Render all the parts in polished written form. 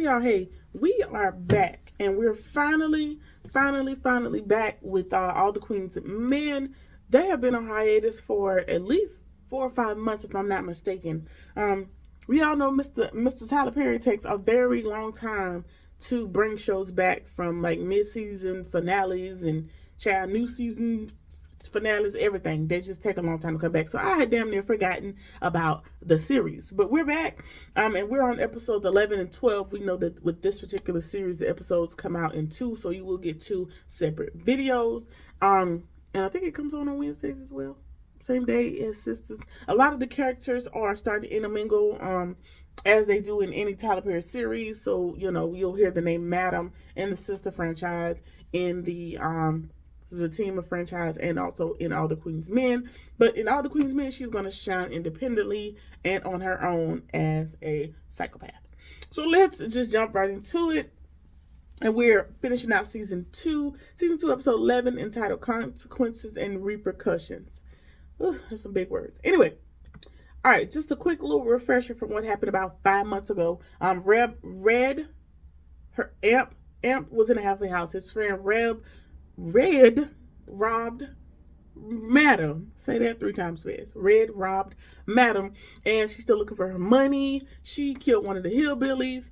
y'all, hey, we are back, and we're finally back with All the Queens Men. They have been on hiatus for at least 4 or 5 months, if I'm not mistaken. We all know Mr. Tyler Perry takes a very long time to bring shows back from like mid-season finales and new season finales, everything. They just take a long time to come back. So I had damn near forgotten about the series. But we're back. And we're on episodes 11 and 12. We know that with this particular series, the episodes come out in two, so you will get two separate videos. And I think it comes on Wednesdays as well. Same day as Sisters. A lot of the characters are starting to intermingle as they do in any Tyler Perry series. So, you'll hear the name Madam in the Sister franchise, in the this is a team of franchise, and also in All the Queen's Men. But in All the Queen's Men, she's going to shine independently and on her own as a psychopath. So let's just jump right into it. And we're finishing out season 2, episode 11, entitled Consequences and Repercussions. Ooh, there's some big words. Anyway, all right, just a quick little refresher from what happened about 5 months ago. Amp was in a halfway house. His friend Red robbed Madam. Say that 3 times fast. Red robbed Madam, and she's still looking for her money. She killed one of the hillbillies.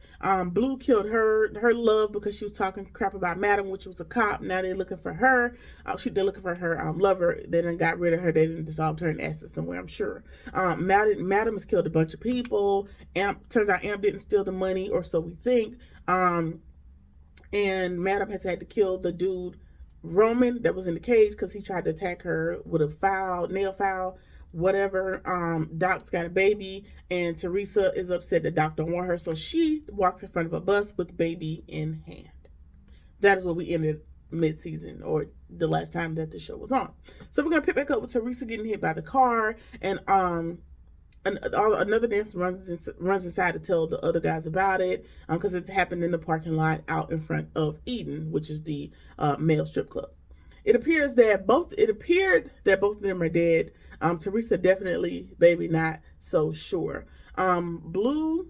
Blue killed her love because she was talking crap about Madam, which was a cop. Now they're looking for her. They're looking for her lover. They done got rid of her. They done dissolved her in acid somewhere, I'm sure. Madam has killed a bunch of people. Turns out Amp didn't steal the money, or so we think. And Madam has had to kill the dude Roman that was in the cage because he tried to attack her with a nail file, whatever. Doc's got a baby, and Teresa is upset that Doc don't want her, so she walks in front of a bus with the baby in hand. That is where we ended mid-season, or the last time that the show was on. So we're gonna pick back up with Teresa getting hit by the car, and another dancer runs inside to tell the other guys about it, because it's happened in the parking lot out in front of Eden, which is the male strip club. It appeared that both of them are dead. Teresa definitely, baby, not so sure. Blue.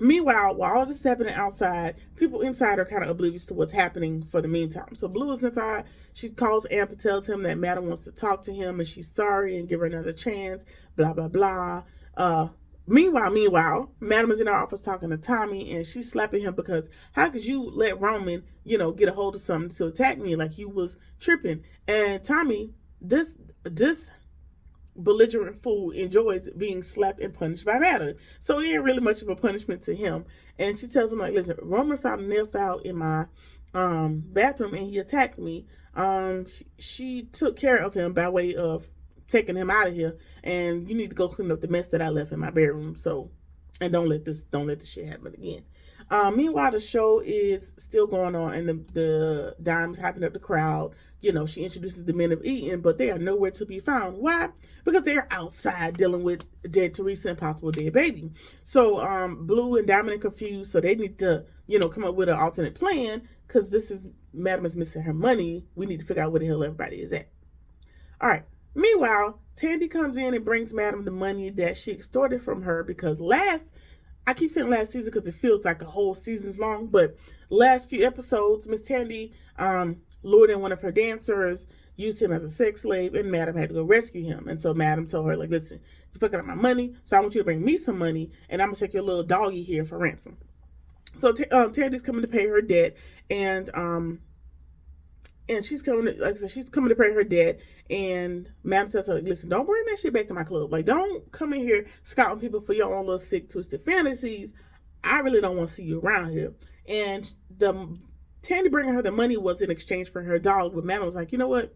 Meanwhile, while all this is happening outside, people inside are kind of oblivious to what's happening for the meantime. So Blue is inside. She calls Amp and tells him that Madam wants to talk to him and she's sorry and give her another chance, blah, blah, blah. Meanwhile, Madam is in her office talking to Tommy, and she's slapping him because how could you let Roman, get a hold of something to attack me like you was tripping? And Tommy, this belligerent fool, enjoys being slapped and punished by Madam. So it ain't really much of a punishment to him. And she tells him, like, listen, Roman found a nail file in my bathroom and he attacked me. She took care of him by way of taking him out of here, and you need to go clean up the mess that I left in my bedroom. So, and don't let this shit happen again. Meanwhile, the show is still going on, and the dime's hyping up the crowd. She introduces the men of Eden, but they are nowhere to be found. Why? Because they're outside dealing with dead Teresa and possible dead baby. So Blue and Diamond are confused, so they need to, come up with an alternate plan, because Madam is missing her money. We need to figure out where the hell everybody is at. All right. Meanwhile, Tandy comes in and brings Madam the money that she extorted from her, because I keep saying last season because it feels like a whole season's long, but last few episodes, Miss Tandy lured in one of her dancers, used him as a sex slave, and Madam had to go rescue him. And so Madam told her, like, listen, you're fucking up my money, so I want you to bring me some money, and I'm going to take your little doggy here for ransom. So Tandy's coming to pay her debt, and she's coming to pay her debt, and Madam tells her, like, listen, don't bring that shit back to my club. Like, don't come in here scouting people for your own little sick, twisted fantasies. I really don't want to see you around here. And Tandy bringing her the money was in exchange for her dog, but Madam was like, you know what?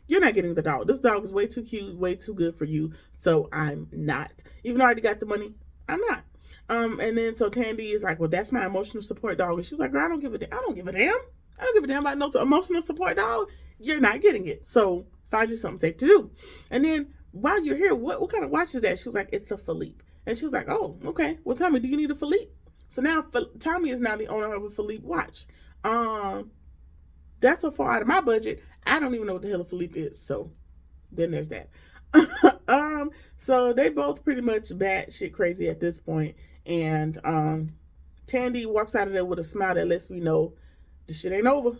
You're not getting the dog. This dog is way too cute, way too good for you, so I'm not. Even though I already got the money, I'm not. And then so Tandy is like, well, that's my emotional support dog. And she was like, girl, I don't give a damn. I don't give a damn about no emotional support dog. You're not getting it. So find you something safe to do. And then while you're here, what kind of watch is that? She was like, it's a Philippe. And she was like, oh, okay. Well, Tommy, do you need a Philippe? So now Tommy is now the owner of a Philippe watch. That's so far out of my budget. I don't even know what the hell a Philippe is. So then there's that. So they both pretty much batshit crazy at this point. And Tandy walks out of there with a smile that lets me know the shit ain't over.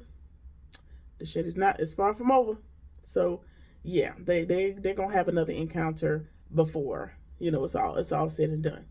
The shit is not, it's far from over. So yeah, they're gonna have another encounter before, it's all said and done.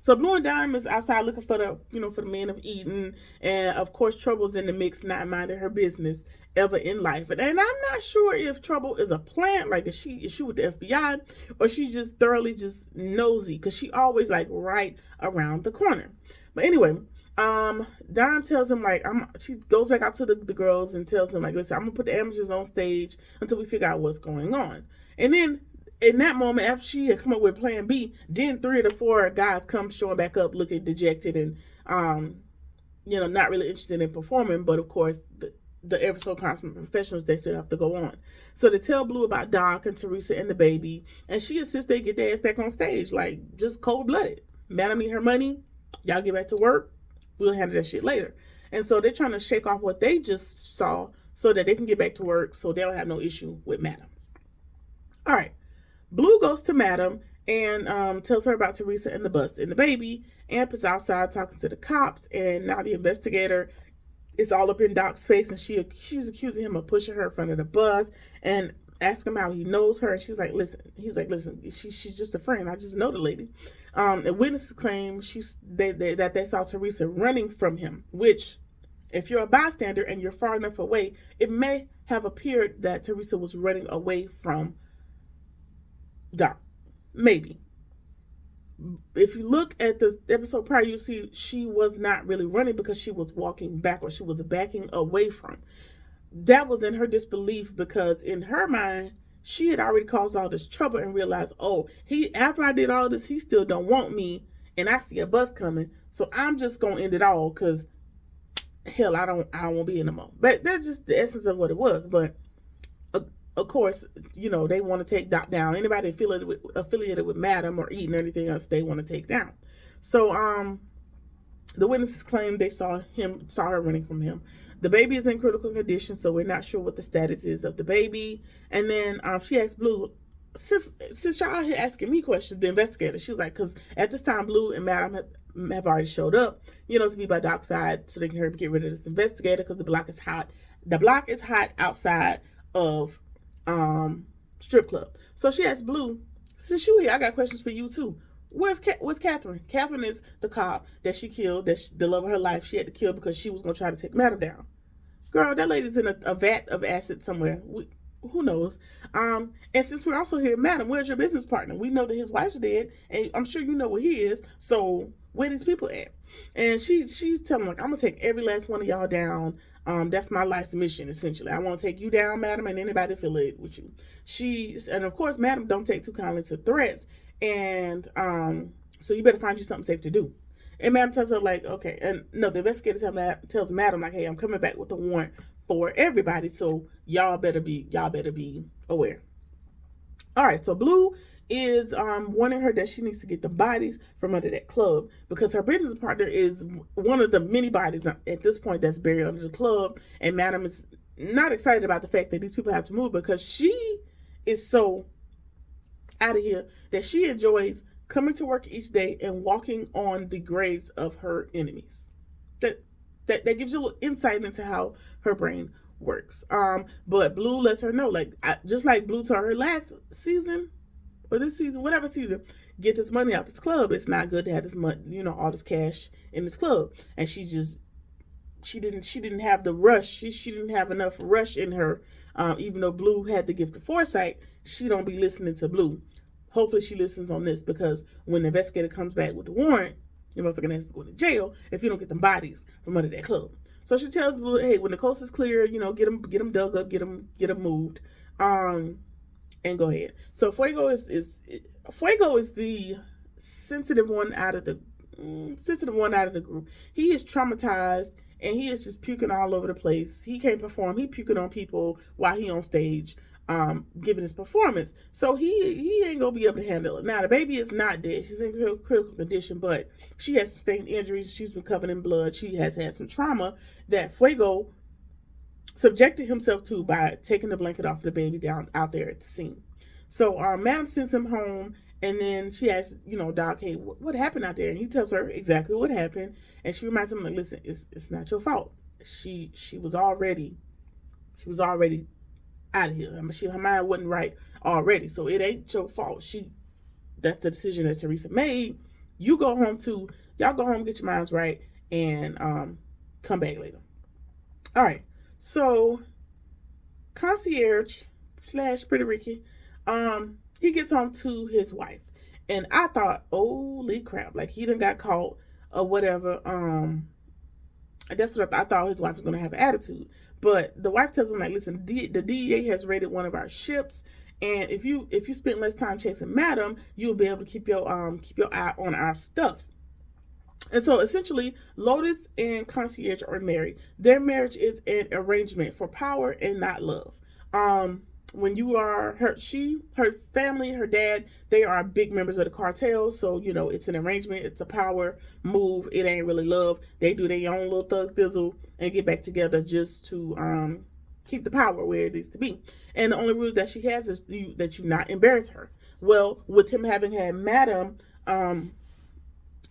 So Blue and Dime is outside looking for the men of Eden, and of course Trouble's in the mix, not minding her business ever in life. And I'm not sure if Trouble is a plant, like is she with the FBI, or she just thoroughly just nosy, because she always like right around the corner. But anyway, Dime tells him like she goes back out to the girls and tells them like, listen, I'm gonna put the amateurs on stage until we figure out what's going on. And then in that moment, after she had come up with plan B, then 3 of the 4 guys come showing back up looking dejected and not really interested in performing, but of course the ever so consummate professionals, they still have to go on. So they tell Blue about Doc and Teresa and the baby, and she insists they get their ass back on stage, like just cold-blooded. Madam need her money, y'all get back to work, we'll handle that shit later. And so they're trying to shake off what they just saw so that they can get back to work, so they'll have no issue with Madam. All right. Blue goes to Madam and tells her about Teresa and the bus and the baby. Amp is outside talking to the cops, and now the investigator is all up in Doc's face, and she's accusing him of pushing her in front of the bus and asking him how he knows her. And he's like, listen, she's just a friend. I just know the lady. And witnesses claim that they saw Teresa running from him, which, if you're a bystander and you're far enough away, it may have appeared that Teresa was running away from Doc. Maybe. If you look at the episode prior, you see she was not really running because she was walking backwards. She was backing away from. That was in her disbelief, because in her mind, she had already caused all this trouble and realized, after I did all this, he still don't want me, and I see a bus coming, so I'm just gonna end it all, because hell, I won't be in the mall. But that's just the essence of what it was. But of course, they want to take Doc down. Anybody affiliated with Madam or Eden or anything else, they want to take down. So the witnesses claim they saw her running from him. The baby is in critical condition, so we're not sure what the status is of the baby. And then she asked Blue, since y'all here asking me questions, the investigator, she was like, because at this time Blue and Madam have already showed up, to be by Doc's side, so they can hurry get rid of this investigator, because the block is hot. The block is hot outside of strip club. So she asked Blue, since you here, I got questions for you too. Where's Catherine? Catherine is the cop that she killed, that's the love of her life. She had to kill because she was going to try to take Madam down. Girl, that lady's in a vat of acid somewhere. Who knows? And since we're also here, Madam, where's your business partner? We know that his wife's dead, and I'm sure you know where he is. So where these people at? And she's telling me, like, I'm gonna take every last one of y'all down. That's my life's mission, essentially. I want to take you down, Madam, and anybody affiliated with you. And of course, Madam don't take too kindly to threats, and so you better find you something safe to do. And Madam tells her, like, okay, and no, the investigator tells Madam, like, hey, I'm coming back with a warrant for everybody, so y'all better be aware. All right, so Blue is warning her that she needs to get the bodies from under that club, because her business partner is one of the many bodies at this point that's buried under the club, and Madam is not excited about the fact that these people have to move, because she is so out of here that she enjoys coming to work each day and walking on the graves of her enemies. That gives you a little insight into how her brain works. But Blue lets her know, like, just like Blue told her last season, or this season, whatever season, get this money out this club. It's not good to have this money, all this cash in this club. And she didn't have the rush. She didn't have enough rush in her. Even though Blue had the gift of foresight, she don't be listening to Blue. Hopefully she listens on this, because when the investigator comes back with the warrant, your motherfucking ass is going to jail if you don't get them bodies from under that club. So she tells Blue, hey, when the coast is clear, get them dug up, get them moved, and go ahead. So Fuego is the sensitive one out of the group. He is traumatized, and he is just puking all over the place. He can't perform. He puking on people while he on stage, giving his performance. So he ain't gonna be able to handle it. Now the baby is not dead. She's in critical condition, but she has sustained injuries. She's been covered in blood. She has had some trauma that Fuego subjected himself to by taking the blanket off of the baby down out there at the scene. So Madam sends him home, and then she asks, Doc, hey, what happened out there? And he tells her exactly what happened, and she reminds him, like, listen, it's not your fault. She was already out of here. I mean, her mind wasn't right already, so it ain't your fault. That's the decision that Teresa made. You go home too. Y'all go home, get your minds right, and come back later. All right. So concierge / Pretty Ricky, he gets home to his wife, and I thought, holy crap, like he done got caught or whatever. That's what I thought his wife was gonna have an attitude. But the wife tells him, like, listen, the DEA has raided one of our ships, and if you spend less time chasing Madam, you'll be able to keep your eye on our stuff. And so essentially, Lotus and Concierge are married. Their marriage is an arrangement for power and not love. When you are her family, her dad, they are big members of the cartel. So, it's an arrangement. It's a power move. It ain't really love. They do their own little thug thizzle and get back together just to keep the power where it needs to be. And the only rule that she has is that you not embarrass her. Well, with him having had Madam on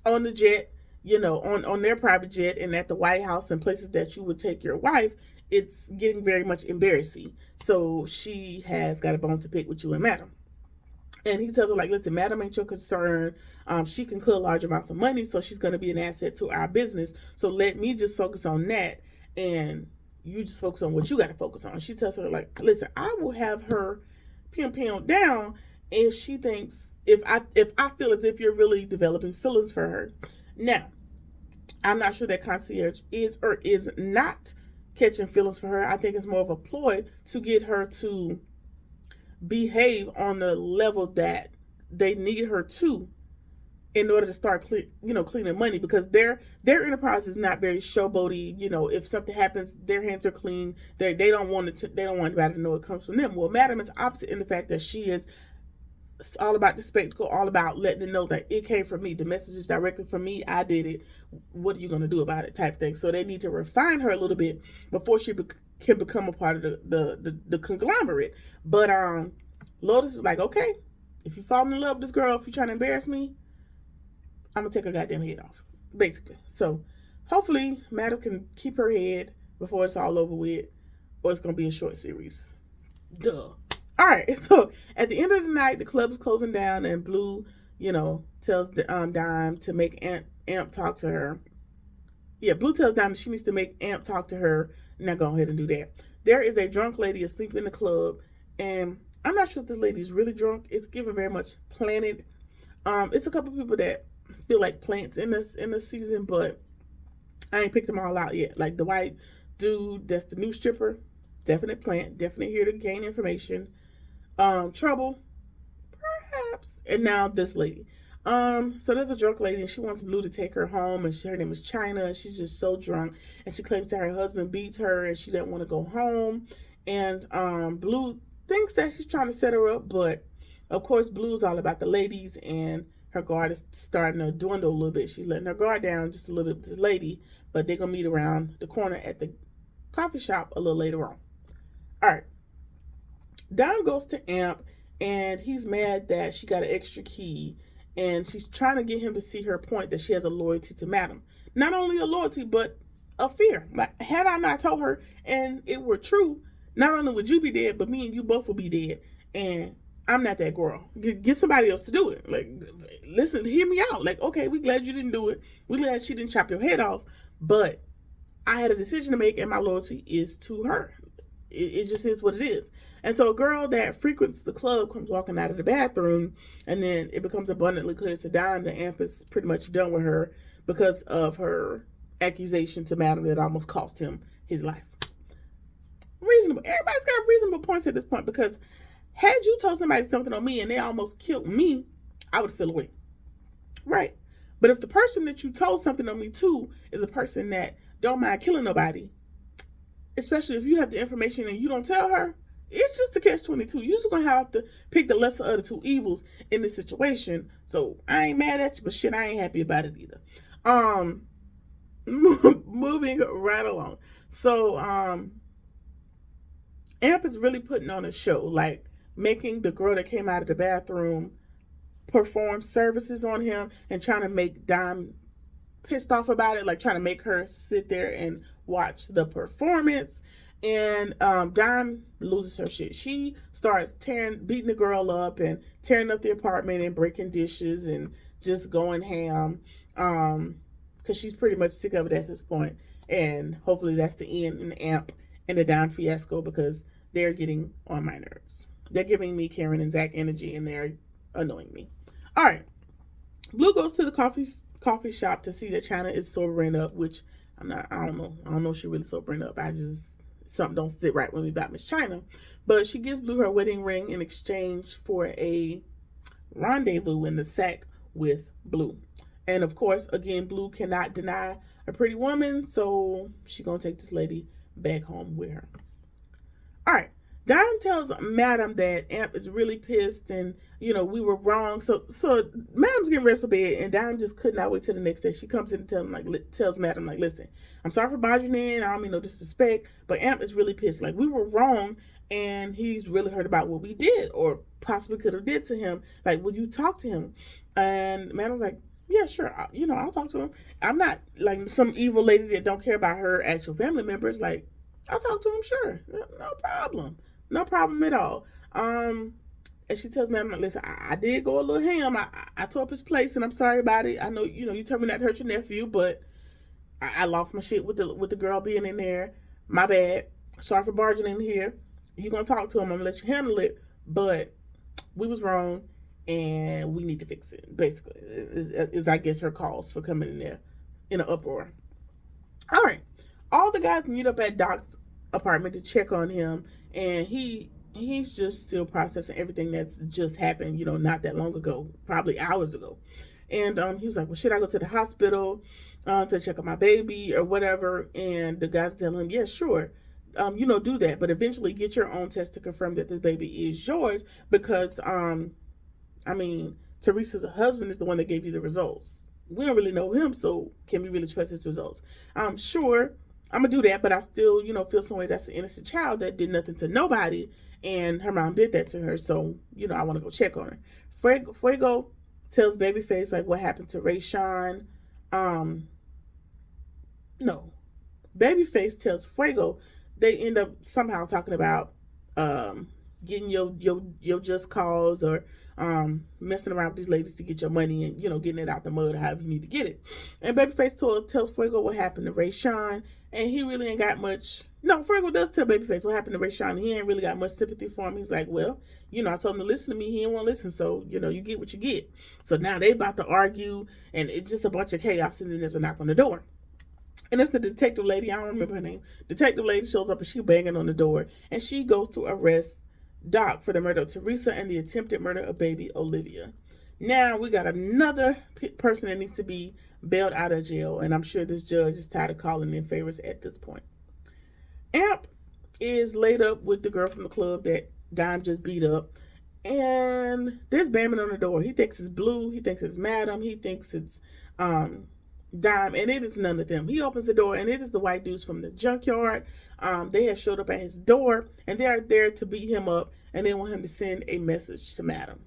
the jet, on their private jet and at the White House and places that you would take your wife, it's getting very much embarrassing. So she has got a bone to pick with you and Madam. And he tells her, like, listen, Madam ain't your concern. She can cut large amounts of money, so she's going to be an asset to our business. So let me just focus on that, and you just focus on what you got to focus on. She tells her, like, listen, I will have her pinned down if she thinks, if I feel as if you're really developing feelings for her. Now, I'm not sure that Concierge is or is not catching feelings for her. I think it's more of a ploy to get her to behave on the level that they need her to in order to start cleaning money, because their enterprise is not very showboaty. If something happens, their hands are clean. They don't want anybody to know it comes from them. Well, Madam is opposite in the fact that she is all about the spectacle, all about letting them know that it came from me. The message is directly from me. I did it. What are you going to do about it? Type thing. So they need to refine her a little bit before she can become a part of the conglomerate. But Lotus is like, okay, if you fall in love with this girl, if you're trying to embarrass me, I'm going to take her goddamn head off, basically. So hopefully Madam can keep her head before it's all over with, or it's going to be a short series. Duh. All right, so at the end of the night, the club is closing down, and Blue, tells Dime to make Amp talk to her. Yeah, Blue tells Dime she needs to make Amp talk to her. Now go ahead and do that. There is a drunk lady asleep in the club, and I'm not sure if this lady is really drunk. It's given very much planted. It's a couple people that feel like plants in this season, but I ain't picked them all out yet. Like the white dude, that's the new stripper, definite plant, definitely here to gain information. Trouble, perhaps, and now this lady. So there's a drunk lady, and she wants Blue to take her home, and her name is China, and she's just so drunk, and she claims that her husband beats her, and she doesn't want to go home, and Blue thinks that she's trying to set her up, but of course Blue's all about the ladies, and her guard is starting to dwindle a little bit. She's letting her guard down just a little bit with this lady, but they're gonna meet around the corner at the coffee shop a little later on. All right. Dime goes to Amp, and he's mad that she got an extra key, and she's trying to get him to see her point that she has a loyalty to Madam. Not only a loyalty, but a fear. Like, had I not told her and it were true, not only would you be dead, but me and you both would be dead. And I'm not that girl. Get somebody else to do it. Like, listen, hear me out. Like, okay, we glad you didn't do it. We glad she didn't chop your head off, but I had a decision to make, and my loyalty is to her. It just is what it is. And so a girl that frequents the club comes walking out of the bathroom, and then it becomes abundantly clear to Dime that Amp is pretty much done with her because of her accusation to Madam that almost cost him his life. Reasonable. Everybody's got reasonable points at this point, because had you told somebody something on me and they almost killed me, I would feel away. Right. But if the person that you told something on me to is a person that don't mind killing nobody, especially if you have the information and you don't tell her, it's just a catch-22. You're just going to have to pick the lesser of the two evils in this situation. So I ain't mad at you, but shit, I ain't happy about it either. Moving right along. So Amp is really putting on a show. Like making the girl that came out of the bathroom perform services on him and trying to make Dime pissed off about it, like trying to make her sit there and watch the performance. And Dime loses her shit. She starts beating the girl up and tearing up the apartment and breaking dishes and just going ham. Because she's pretty much sick of it at this point. And hopefully that's the end in the Amp and the Dime fiasco, because they're getting on my nerves. They're giving me Karen and Zach energy, and they're annoying me. All right. Blue goes to the coffee shop to see that China is sobering up, which I don't know if she really sobering up. Something don't sit right with me about Miss China. But she gives Blue her wedding ring in exchange for a rendezvous in the sack with Blue. And of course, again, Blue cannot deny a pretty woman, so she gonna take this lady back home with her. All right. Dime tells Madam that Amp is really pissed and, we were wrong. So Madam's getting ready for bed, and Dime just could not wait till the next day. She comes in and tells Madam, listen, I'm sorry for barging in. I don't mean no disrespect, but Amp is really pissed. Like, we were wrong, and he's really hurt about what we did or possibly could have did to him. Like, will you talk to him? And Madam's like, yeah, sure. I'll talk to him. I'm not like some evil lady that don't care about her actual family members. Like, I'll talk to him, sure. No problem. No problem at all. And she tells me, listen, I did go a little ham. I tore up his place, and I'm sorry about it. I know, you told me not to hurt your nephew, but I lost my shit with the girl being in there. My bad. Sorry for barging in here. You're going to talk to him. I'm going to let you handle it. But we was wrong, and we need to fix it, basically, is I guess her cause for coming in there in an uproar. All right. All the guys meet up at Doc's apartment to check on him, and he's just still processing everything that's just happened, not that long ago, probably hours ago. And he was like, well, should I go to the hospital to check on my baby or whatever? And the guys tell him, yeah, sure. Do that, but eventually get your own test to confirm that this baby is yours, because Teresa's husband is the one that gave you the results. We don't really know him, so can we really trust his results? Sure, I'm gonna do that, but I still, feel some way that's an innocent child that did nothing to nobody, and her mom did that to her, so, I want to go check on her. Fuego tells Babyface, like, what happened to Ray Sean. No. Babyface tells Fuego they end up somehow talking about getting your just cause, or messing around with these ladies to get your money and, getting it out the mud, however you need to get it. And Babyface tells Fuego what happened to Ray Sean, and he really ain't got much. No, Fuego does tell Babyface what happened to Ray Sean, and he ain't really got much sympathy for him. He's like, well, I told him to listen to me. He didn't want to listen, so, you get what you get. So now they about to argue, and it's just a bunch of chaos, and then there's a knock on the door. And it's the detective lady, I don't remember her name. Detective lady shows up, and she's banging on the door, and she goes to arrest Doc for the murder of Teresa and the attempted murder of baby Olivia. Now we got another person that needs to be bailed out of jail, and I'm sure this judge is tired of calling in favors at this point. Amp is laid up with the girl from the club that Dime just beat up, and there's banging on the door. He thinks it's Blue, he thinks it's Madam, he thinks it's Dime, and it is none of them. He opens the door, and it is the white dudes from the junkyard. They have showed up at his door, and they are there to beat him up, and they want him to send a message to Madam,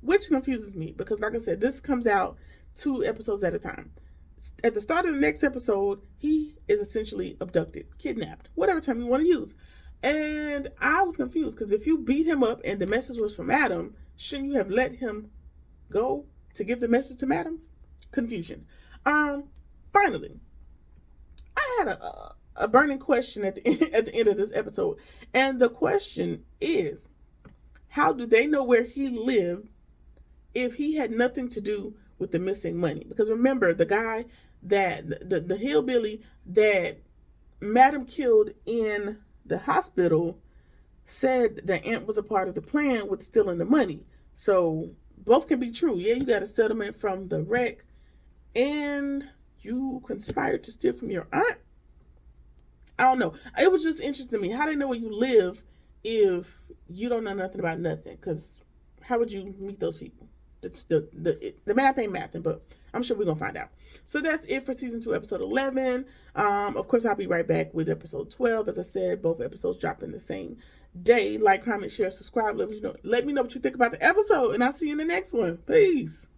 which confuses me, because like I said, this comes out 2 episodes at a time. At the start of the next episode, he is essentially abducted, kidnapped, whatever term you want to use. And I was confused, because if you beat him up and the message was from Madam, shouldn't you have let him go to give the message to Madam? Confusion. Finally, I had a burning question at the end of this episode, and the question is, how do they know where he lived if he had nothing to do with the missing money? Because remember, the guy that the hillbilly that Madam killed in the hospital said that Aunt was a part of the plan with stealing the money. So both can be true. Yeah, you got a settlement from the wreck, and you conspired to steal from your aunt. I don't know. It was just interesting to me. How do they know where you live if you don't know nothing about nothing? Because how would you meet those people? The math ain't mathing, but I'm sure we're going to find out. So that's it for season 2, episode 11. Of course, I'll be right back with episode 12. As I said, both episodes drop in the same day. Like, comment, share, subscribe. Let me know what you think about the episode, and I'll see you in the next one. Peace.